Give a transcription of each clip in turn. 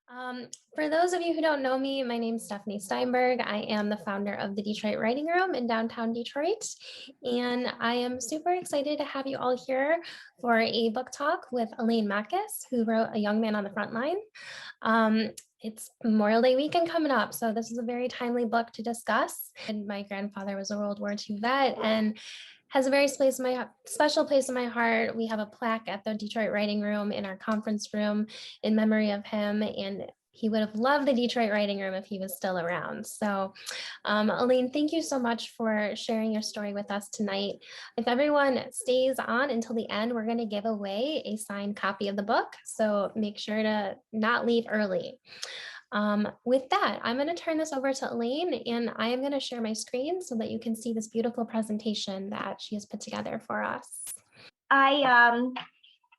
Um, for those of you who don't know me, my name is Stephanie Steinberg. I am the founder of the Detroit Writing Room in downtown Detroit. And I am super excited to have you all here for a book talk with Elaine Makas, who wrote A Young Man on the Front Line. It's Memorial Day weekend coming up, so this is a very timely book to discuss. And my grandfather was a World War II vet and has a very special place in my heart. We have a plaque at the Detroit Writing Room in our conference room in memory of him, and he would have loved the Detroit Writing Room if he was still around. So, Elaine, thank you so much for sharing your story with us tonight. If everyone stays on until the end, we're going to give away a signed copy of the book, so make sure to not leave early. With that, I'm going to turn this over to Elaine, and I am going to share my screen so that you can see this beautiful presentation that she has put together for us.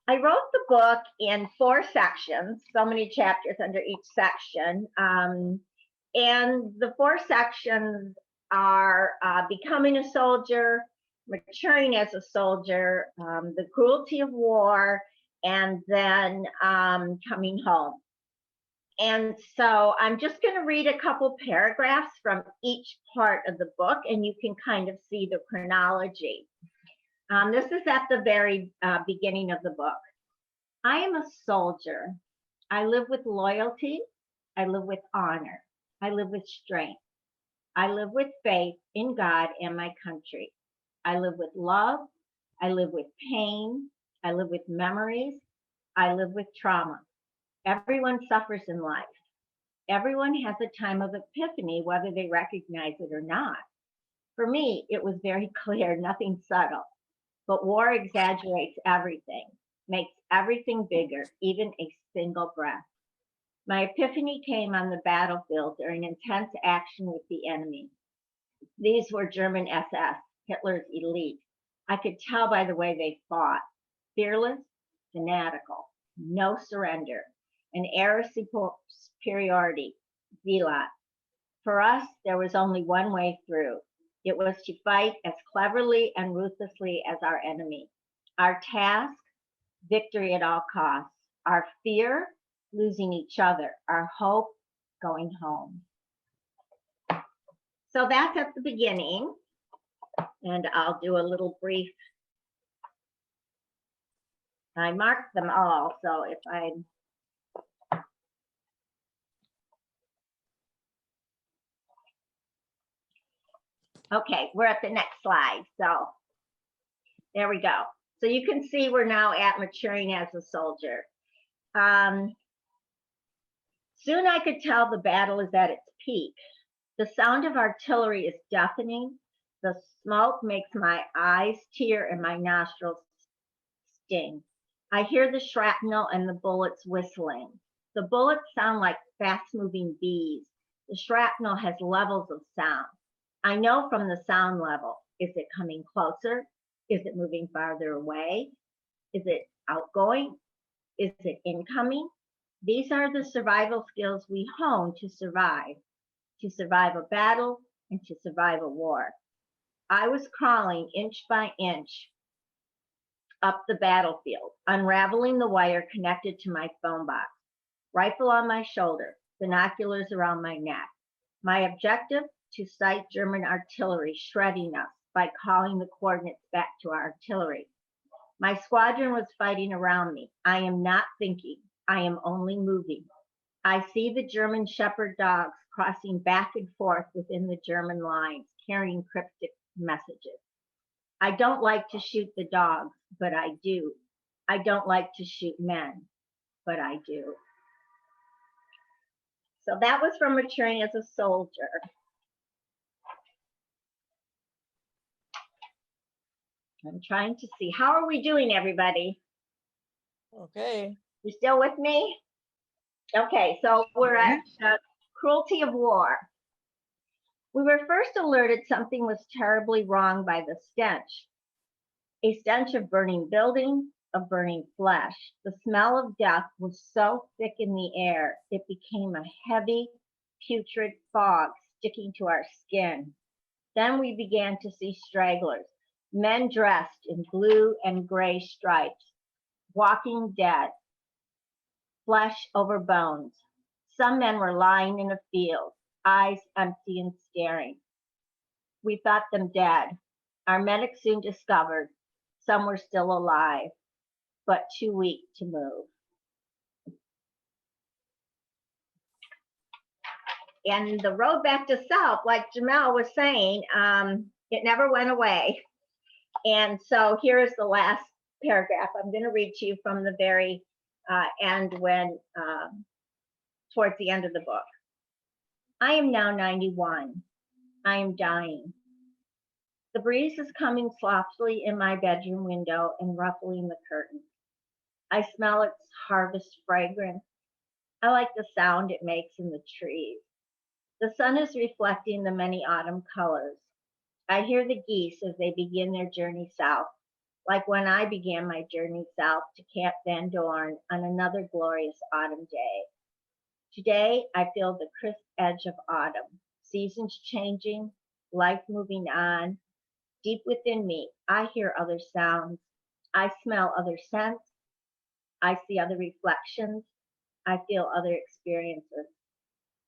I wrote the book in 4 sections, so many chapters under each section. And the 4 sections are becoming a soldier, maturing as a soldier, the cruelty of war, and then coming home. And so I'm just going to read a couple paragraphs from each part of the book, and you can kind of see the chronology. This is at the very beginning of the book. I am a soldier. I live with loyalty. I live with honor. I live with strength. I live with faith in God and my country. I live with love. I live with pain. I live with memories. I live with trauma. Everyone suffers in life. Everyone has a time of epiphany, whether they recognize it or not. For me, it was very clear, nothing subtle. But war exaggerates everything, makes everything bigger, even a single breath. My epiphany came on the battlefield during intense action with the enemy. These were German SS, Hitler's elite. I could tell by the way they fought. Fearless, fanatical, no surrender, an air of superiority, zealot. For us, there was only one way through. It was to fight as cleverly and ruthlessly as our enemy. Our task, victory at all costs. Our fear, losing each other. Our hope, going home. So that's at the beginning. And I'll do a little brief. I marked them all, so if I okay, we're at the next slide. So there we go. So you can see we're now at maturing as a soldier. Soon I could tell the battle is at its peak. The sound of artillery is deafening. The smoke makes my eyes tear and my nostrils sting. I hear the shrapnel and the bullets whistling. The bullets sound like fast-moving bees. The shrapnel has levels of sound. I know from the sound level, is it coming closer? Is it moving farther away? Is it outgoing? Is it incoming? These are the survival skills we hone to survive a battle and to survive a war. I was crawling inch by inch up the battlefield, unraveling the wire connected to my phone box, rifle on my shoulder, binoculars around my neck. My objective, to sight German artillery shredding us by calling the coordinates back to our artillery. My squadron was fighting around me. I am not thinking. I am only moving. I see the German shepherd dogs crossing back and forth within the German lines, carrying cryptic messages. I don't like to shoot the dogs, but I do. I don't like to shoot men, but I do. So that was from maturing as a soldier. I'm trying to see. How are we doing, everybody? Okay. You still with me? Okay, so we're at cruelty of war. We were first alerted something was terribly wrong by the stench. A stench of burning buildings, of burning flesh. The smell of death was so thick in the air, it became a heavy, putrid fog sticking to our skin. Then we began to see stragglers, men dressed in blue and gray stripes, walking dead, flesh over bones. Some men were lying in a field, eyes empty and staring. We thought them dead. Our medics soon discovered some were still alive, but too weak to move. And the road back to self, like Jamel was saying, it never went away. And so here is the last paragraph. I'm going to read to you from the very end when, towards the end of the book. I am now 91. I am dying. The breeze is coming softly in my bedroom window and ruffling the curtains. I smell its harvest fragrance. I like the sound it makes in the trees. The sun is reflecting the many autumn colors. I hear the geese as they begin their journey south, like when I began my journey south to Camp Van Dorn on another glorious autumn day. Today, I feel the crisp edge of autumn, seasons changing, life moving on. Deep within me, I hear other sounds. I smell other scents. I see other reflections. I feel other experiences.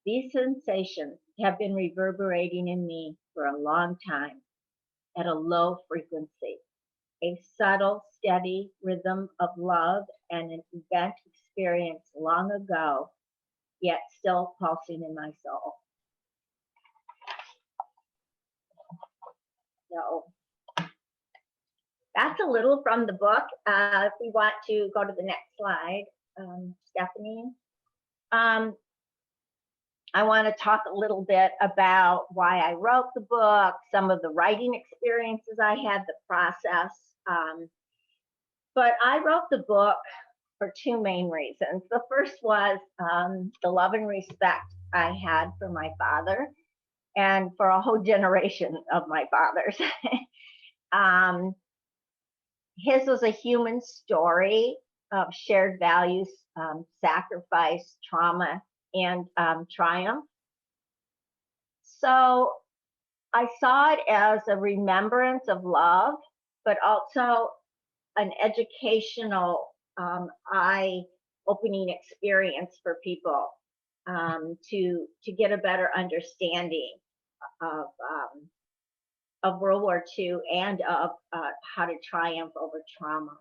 These sensations have been reverberating in me for a long time at a low frequency, a subtle, steady rhythm of love and an event experienced long ago, yet still pulsing in my soul. So that's a little from the book. If we want to go to the next slide, Stephanie. I want to talk a little bit about why I wrote the book, some of the writing experiences I had, the process. But I wrote the book for two main reasons. The first was the love and respect I had for my father and for a whole generation of my fathers. His was a human story of shared values, sacrifice, trauma, and triumph. So I saw it as a remembrance of love, but also an educational, eye-opening experience for people to get a better understanding of World War II and of how to triumph over trauma.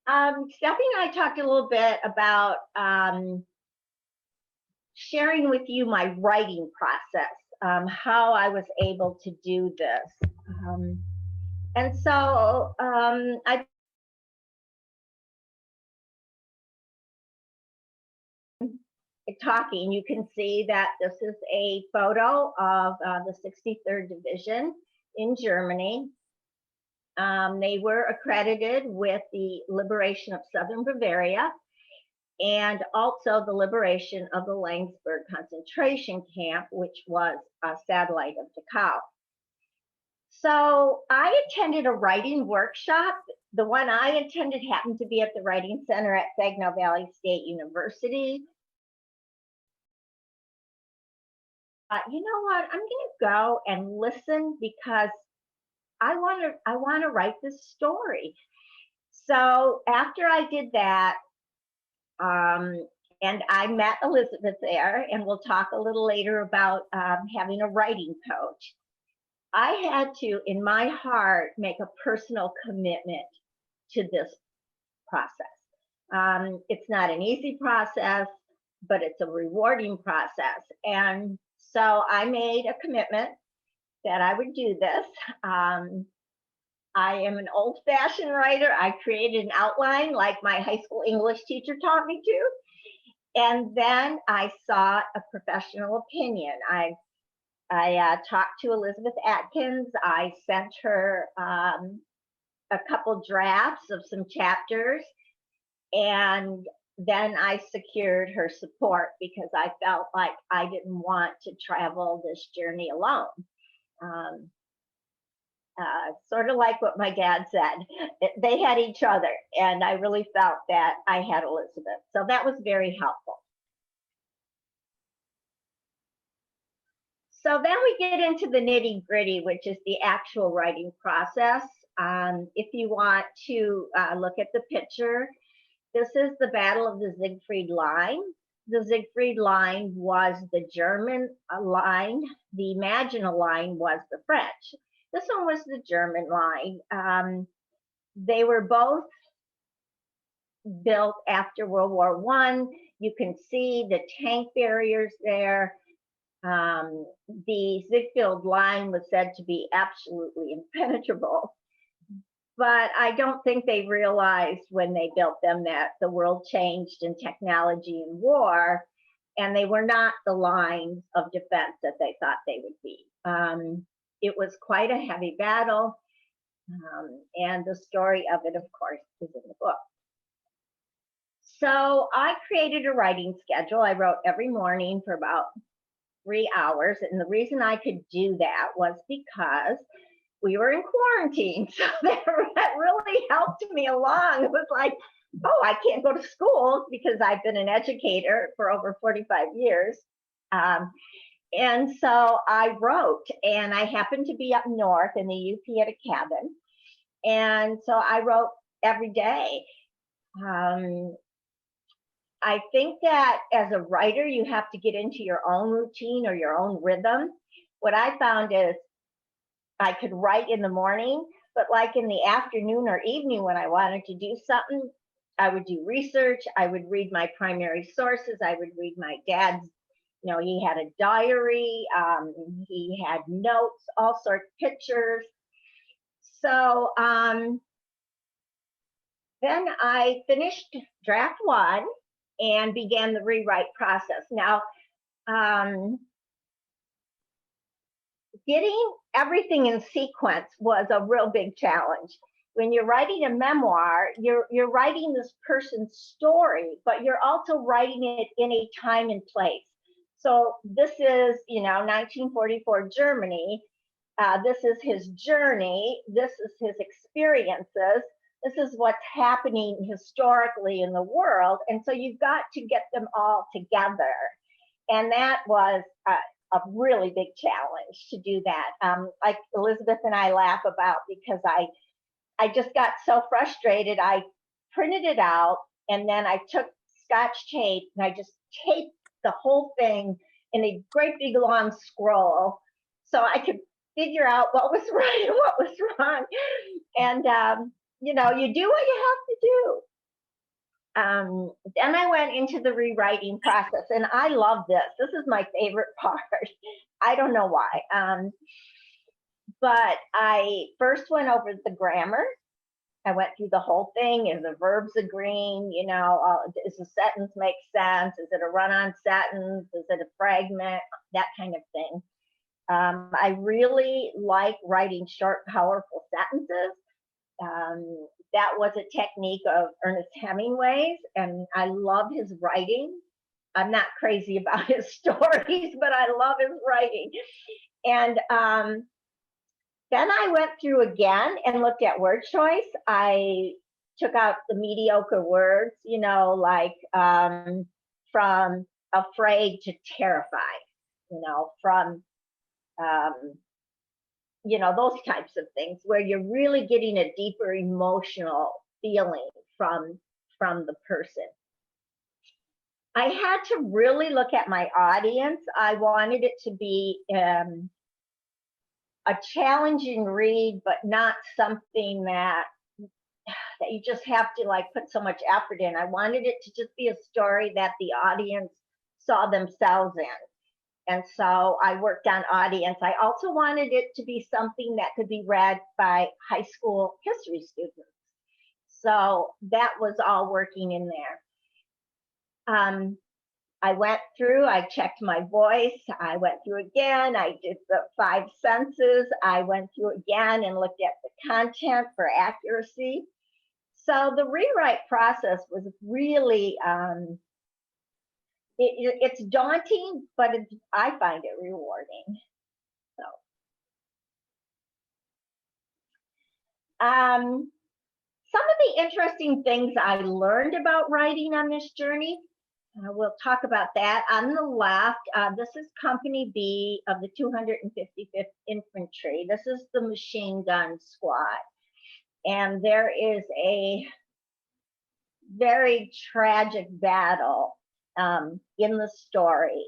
Stephanie and I talked a little bit about sharing with you my writing process, how I was able to do this. And so I talking, you can see that this is a photo of the 63rd Division in Germany. They were accredited with the liberation of Southern Bavaria and also the liberation of the Langsberg concentration camp, which was a satellite of Dachau. So I attended a writing workshop. The one I attended happened to be at the Writing Center at Saginaw Valley State University. You know what? I'm going to go and listen because I want to write this story. So after I did that, and I met Elizabeth there, and we'll talk a little later about having a writing coach. I had to, in my heart, make a personal commitment to this process. It's not an easy process, but it's a rewarding process. And so I made a commitment that I would do this. I am an old-fashioned writer. I created an outline like my high school English teacher taught me to. And then I sought a professional opinion. I talked to Elizabeth Atkins. I sent her a couple drafts of some chapters. And then I secured her support because I felt like I didn't want to travel this journey alone. Sort of like what my dad said, they had each other, and I really felt that I had Elizabeth. So that was very helpful. So then we get into the nitty-gritty, which is the actual writing process. If you want to look at the picture, this is the Battle of the Siegfried Line. The Siegfried Line was the German line. The Maginot Line was the French. This one was the German line. They were both built after World War I. You can see the tank barriers there. The Siegfried Line was said to be absolutely impenetrable. But I don't think they realized when they built them that the world changed in technology and war, and they were not the lines of defense that they thought they would be. It was quite a heavy battle, and the story of it, of course, is in the book. So I created a writing schedule. I wrote every morning for about 3 hours, and the reason I could do that was because we were in quarantine, so that really helped me along. It was like, oh, I can't go to school because I've been an educator for over 45 years. And so I wrote, and I happened to be up north in the UP at a cabin. And so I wrote every day. I think that as a writer, you have to get into your own routine or your own rhythm. What I found is I could write in the morning, but like in the afternoon or evening when I wanted to do something, I would do research. I would read my primary sources. I would read my dad's, he had a diary. He had notes, all sorts of pictures. So then I finished draft 1 and began the rewrite process. Now, getting everything in sequence was a real big challenge. When you're writing a memoir, you're writing this person's story, but you're also writing it in a time and place. So this is, 1944 Germany. This is his journey. This is his experiences. This is what's happening historically in the world. And so you've got to get them all together. And that was a really big challenge to do that. Like Elizabeth and I laugh about, because I just got so frustrated. I printed it out, and then I took Scotch tape and I just taped the whole thing in a great big long scroll so I could figure out what was right and what was wrong. And you do what you have to do. Then I went into the rewriting process, and I love this. This is my favorite part. I don't know why. But I first went over the grammar. I went through the whole thing. Is the verbs agreeing? Does the sentence make sense? Is it a run-on sentence? Is it a fragment? That kind of thing. I really like writing short, powerful sentences. That was a technique of Ernest Hemingway's, and I love his writing. I'm not crazy about his stories, but I love his writing. And then I went through again and looked at word choice. I took out the mediocre words, like from afraid to terrified, from those types of things where you're really getting a deeper emotional feeling from the person. I had to really look at my audience. I wanted it to be a challenging read, but not something that you just have to put so much effort in. I wanted it to just be a story that the audience saw themselves in. And so I worked on audience. I also wanted it to be something that could be read by high school history students. So that was all working in there. I went through, I checked my voice. I went through again. I did the 5 senses. I went through again and looked at the content for accuracy. So the rewrite process was really, it's daunting, but I find it rewarding. So, some of the interesting things I learned about writing on this journey, we'll talk about that. On the left, this is Company B of the 255th Infantry. This is the machine gun squad. And there is a very tragic battle in the story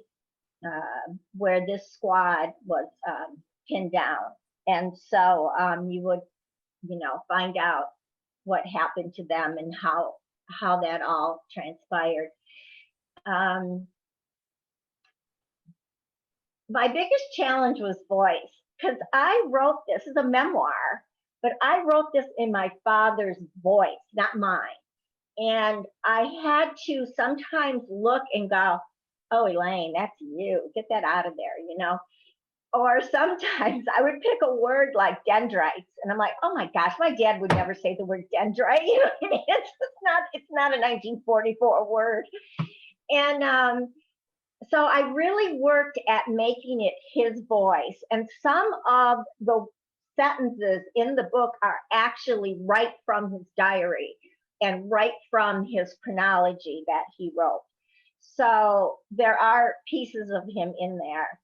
where this squad was pinned down. And so you would, find out what happened to them and how that all transpired. My biggest challenge was voice, because I wrote this as a memoir, but I wrote this in my father's voice, not mine. And I had to sometimes look and go, oh, Elaine, that's you. Get that out of there, Or sometimes I would pick a word like dendrites, and I'm like, oh my gosh, my dad would never say the word dendrite. You know what I mean? It's not a 1944 word. And so I really worked at making it his voice. And some of the sentences in the book are actually right from his diary and right from his chronology that he wrote. So there are pieces of him in there.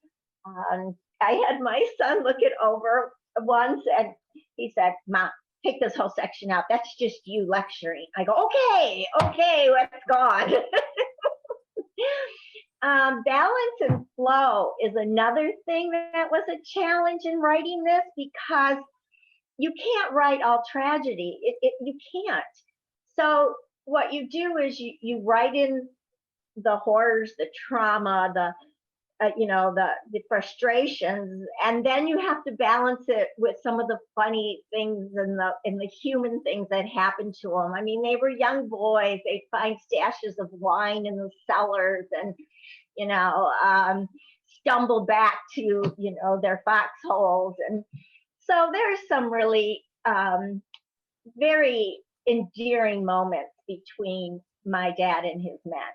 I had my son look it over once, and he said, Mom, take this whole section out. That's just you lecturing. I go, okay, let's go on. Balance and flow is another thing that was a challenge in writing this, because you can't write all tragedy. You can't. So what you do is you write in the horrors, the trauma, the frustrations, and then you have to balance it with some of the funny things and the human things that happened to them. I mean, they were young boys. They'd find stashes of wine in the cellars, and stumble back to their foxholes. And so there's some really very endearing moments between my dad and his men.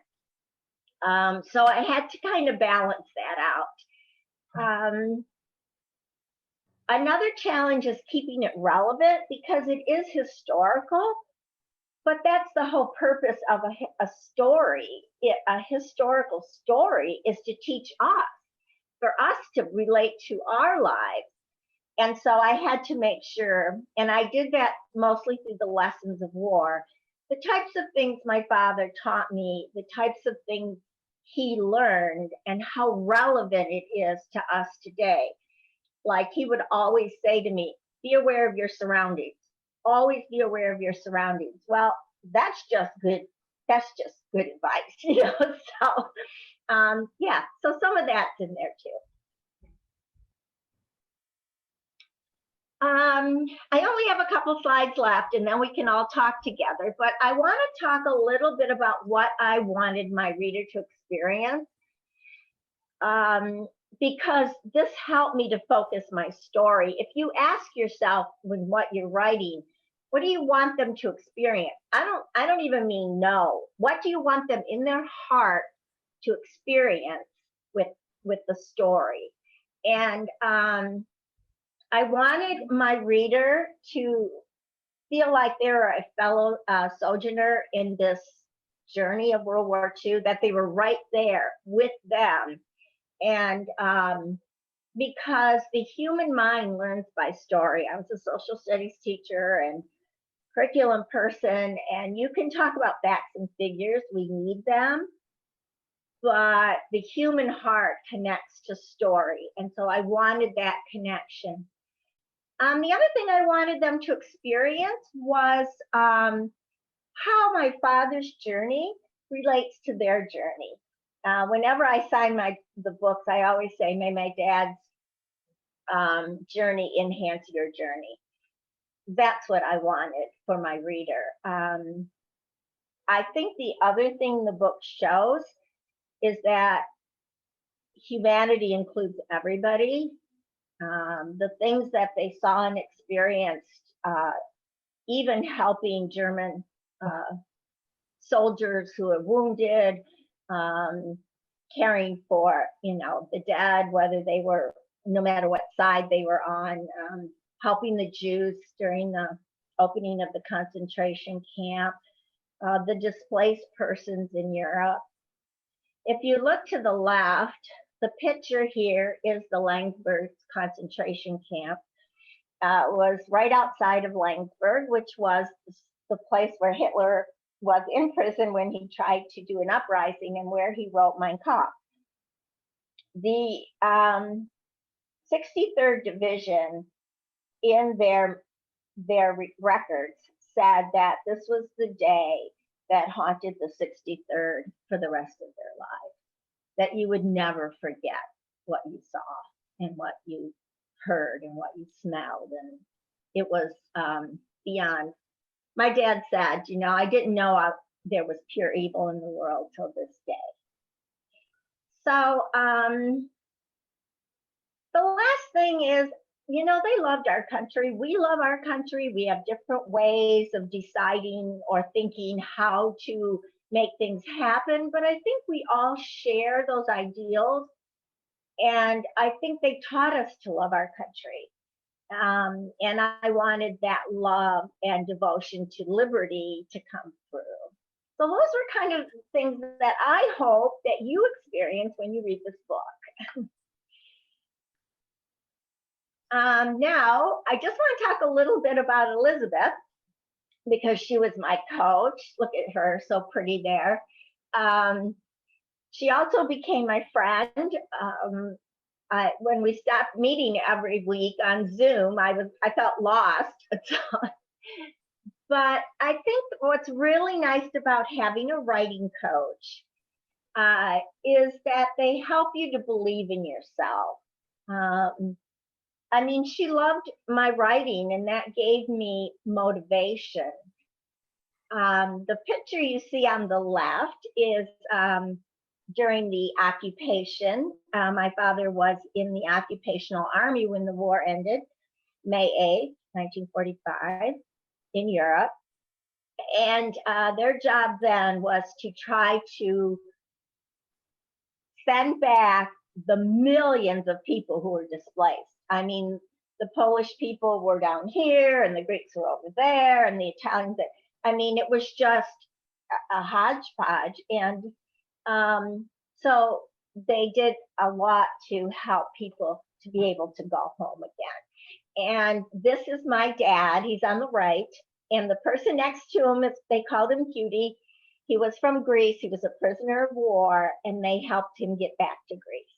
So I had to kind of balance that out. Another challenge is keeping it relevant, because it is historical, but that's the whole purpose of a story. A historical story is to teach us, for us to relate to our lives. And so I had to make sure, and I did that mostly through the lessons of war, the types of things my father taught me, the types of things he learned, and how relevant it is to us today. Like, he would always say to me, be aware of your surroundings. Always be aware of your surroundings. Well, that's just good advice, So yeah, so some of that's in there too. I only have a couple slides left, and then we can all talk together, but I want to talk a little bit about what I wanted my reader to experience, because this helped me to focus my story. If you ask yourself when what you're writing, what do you want them to experience? I don't even mean know. What do you want them in their heart to experience with the story? And I wanted my reader to feel like they were a fellow sojourner in this journey of World War II, that they were right there with them. And because the human mind learns by story. I was a social studies teacher and curriculum person, and you can talk about facts and figures, we need them, but the human heart connects to story. And so I wanted that connection. The other thing I wanted them to experience was how my father's journey relates to their journey. Whenever I sign the books, I always say, may my dad's journey enhance your journey. That's what I wanted for my reader. I think the other thing the book shows is that humanity includes everybody. The things that they saw and experienced, even helping German soldiers who are wounded, caring for, the dead, whether they were, no matter what side they were on, helping the Jews during the opening of the concentration camp, the displaced persons in Europe. If you look to the left, the picture here is the Landsberg concentration camp. was right outside of Lengsburg, which was the place where Hitler was in prison when he tried to do an uprising and where he wrote Mein Kampf. The 63rd Division in their records said that this was the day that haunted the 63rd for the rest of their lives, that you would never forget what you saw and what you heard and what you smelled. And it was beyond. My dad said, you know, I didn't know there was pure evil in the world till this day. So the last thing is, you know, they loved our country. We love our country. We have different ways of deciding or thinking how to make things happen, but I think we all share those ideals. And I think they taught us to love our country. And I wanted that love and devotion to liberty to come through. So those were kind of things that I hope that you experience when you read this book. Now, I just want to talk a little bit about Elizabeth, because she was my coach. Look at her, so pretty there. She also became my friend. When we stopped meeting every week on Zoom, I felt lost. But I think what's really nice about having a writing coach is that they help you to believe in yourself. I mean, she loved my writing, and that gave me motivation. The picture you see on the left is during the occupation. My father was in the occupational army when the war ended, May 8th, 1945, in Europe. And their job then was to try to send back the millions of people who were displaced. I mean, the Polish people were down here, and the Greeks were over there, and the Italians. I mean, it was just a hodgepodge. And so they did a lot to help people to be able to go home again. And this is my dad. He's on the right. And the person next to him, they called him Cutie. He was from Greece. He was a prisoner of war, and they helped him get back to Greece.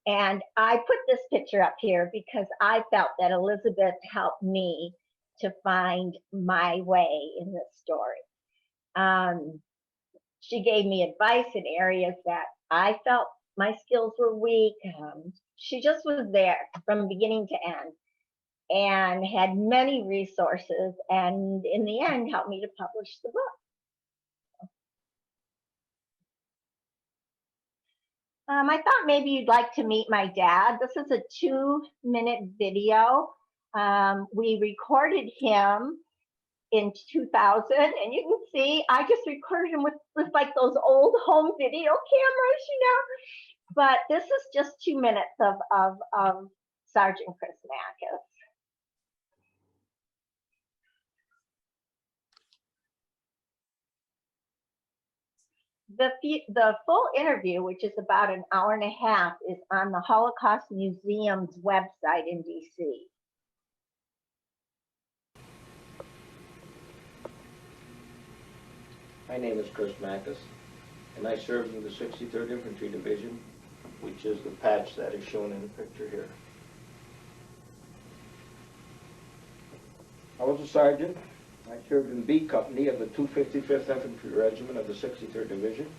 And I put this picture up here because I felt that Elizabeth helped me to find my way in this story. She gave me advice in areas that I felt my skills were weak. She just was there from beginning to end and had many resources, and in the end helped me to publish the book. I thought maybe you'd like to meet my dad. This is a 2-minute video. We recorded him in 2000, and you can see I just recorded him with like those old home video cameras, you know. But this is just 2 minutes of Sergeant Chris Makas. The full interview, which is about an hour and a half, is on the Holocaust Museum's website in DC. My name is Chris Makas, and I served in the 63rd Infantry Division, which is the patch that is shown in the picture here. I was a sergeant. I served in B Company of the 255th Infantry Regiment of the 63rd Division.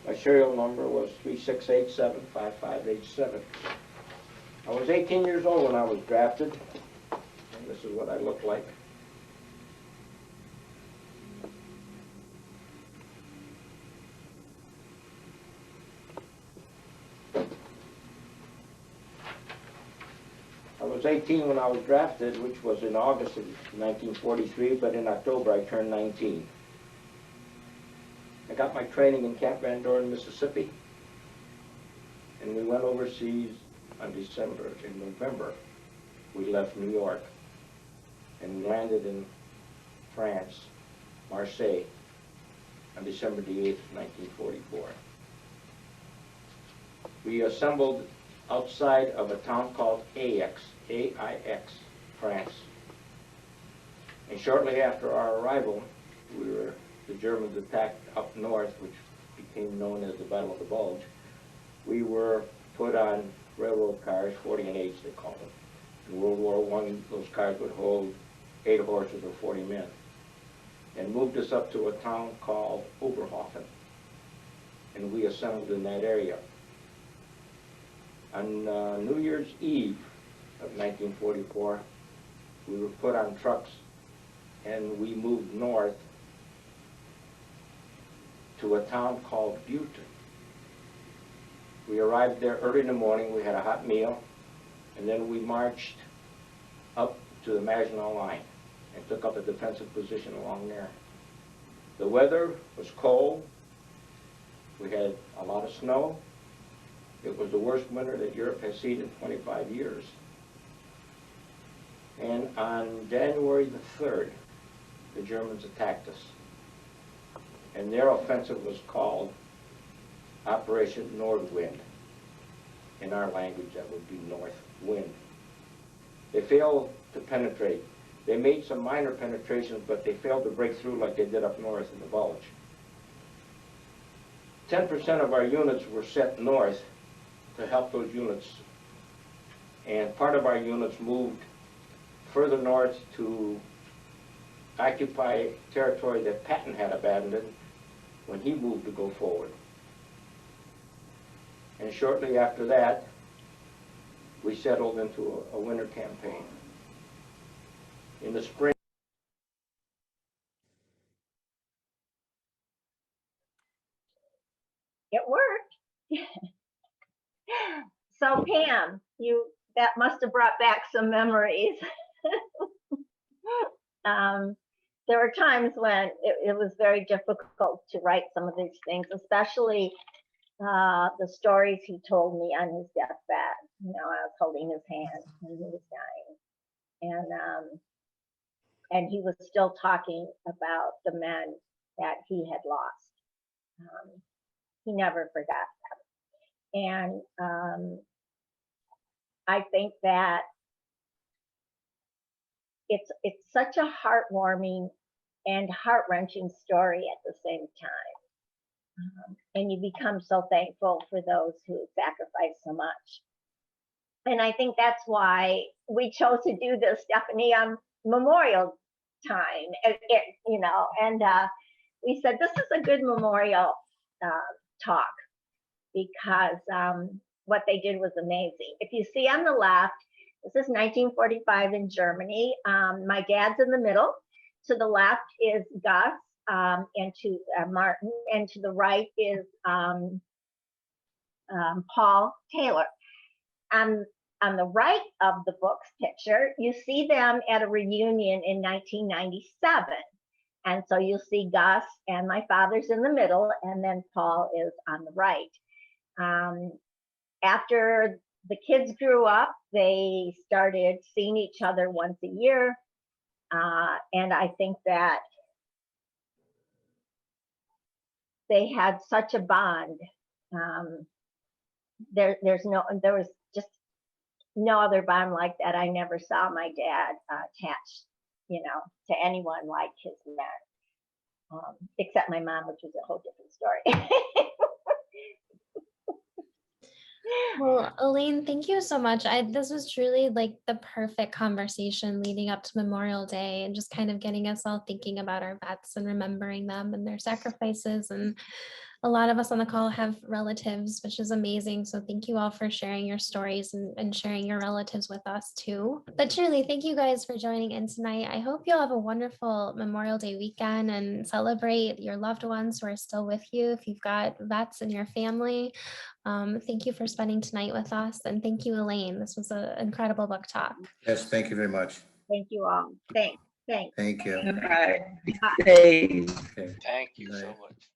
My serial number was 36875587. I was 18 years old when I was drafted, and this is what I looked like. I was 18 when I was drafted, which was in August of 1943, but in October I turned 19. I got my training in Camp Van Dorn, Mississippi, and we went overseas in November. We left New York, and we landed in France, Marseille, on December the 8th, 1944. We assembled outside of a town called AIX, France. And shortly after our arrival, the Germans attacked up north, which became known as the Battle of the Bulge. We were put on railroad cars, 40 and 8s they called them. In World War I, those cars would hold 8 horses or 40 men, and moved us up to a town called Oberhofen, and we assembled in that area. On New Year's Eve of 1944, we were put on trucks and we moved north to a town called Butte. We arrived there early in the morning, we had a hot meal, and then we marched up to the Maginot Line and took up a defensive position along there. The weather was cold, we had a lot of snow. It was the worst winter that Europe has seen in 25 years. And on January the 3rd, the Germans attacked us. And their offensive was called Operation Nordwind. In our language, that would be North Wind. They failed to penetrate. They made some minor penetrations, but they failed to break through like they did up north in the Bulge. 10% of our units were sent north to help those units. And part of our units moved further north to occupy territory that Patton had abandoned when he moved to go forward. And shortly after that, we settled into a winter campaign. In the spring, It worked. So Pam, that must have brought back some memories. There were times when it was very difficult to write some of these things, especially the stories he told me on his deathbed. You know, I was holding his hand when he was dying, and he was still talking about the men that he had lost. He never forgot them, and I think that it's such a heartwarming and heart-wrenching story at the same time. And you become so thankful for those who sacrificed so much. And I think that's why we chose to do this, Stephanie, on Memorial time, you know, and we said this is a good memorial talk because what they did was amazing. If you see on the left, this is 1945 in Germany. My dad's in the middle. To the left is Gus, and to Martin, and to the right is Paul Taylor. On the right of the book's picture, you see them at a reunion in 1997. And so you'll see Gus and my father's in the middle, and then Paul is on the right. After the kids grew up, they started seeing each other once a year. And I think that they had such a bond. There was just no other bond like that. I never saw my dad attached, you know, to anyone like his men, except my mom, which was a whole different story. Well, Elaine, thank you so much. This was truly like the perfect conversation leading up to Memorial Day and just kind of getting us all thinking about our vets and remembering them and their sacrifices. And a lot of us on the call have relatives, which is amazing. So thank you all for sharing your stories and sharing your relatives with us too. But truly, thank you guys for joining in tonight. I hope you'll have a wonderful Memorial Day weekend and celebrate your loved ones who are still with you. If you've got vets in your family, thank you for spending tonight with us. And thank you, Elaine. This was an incredible book talk. Yes, thank you very much. Thank you all. Thanks. Thank you. All right. Hey. Okay. thank you Good so night. much.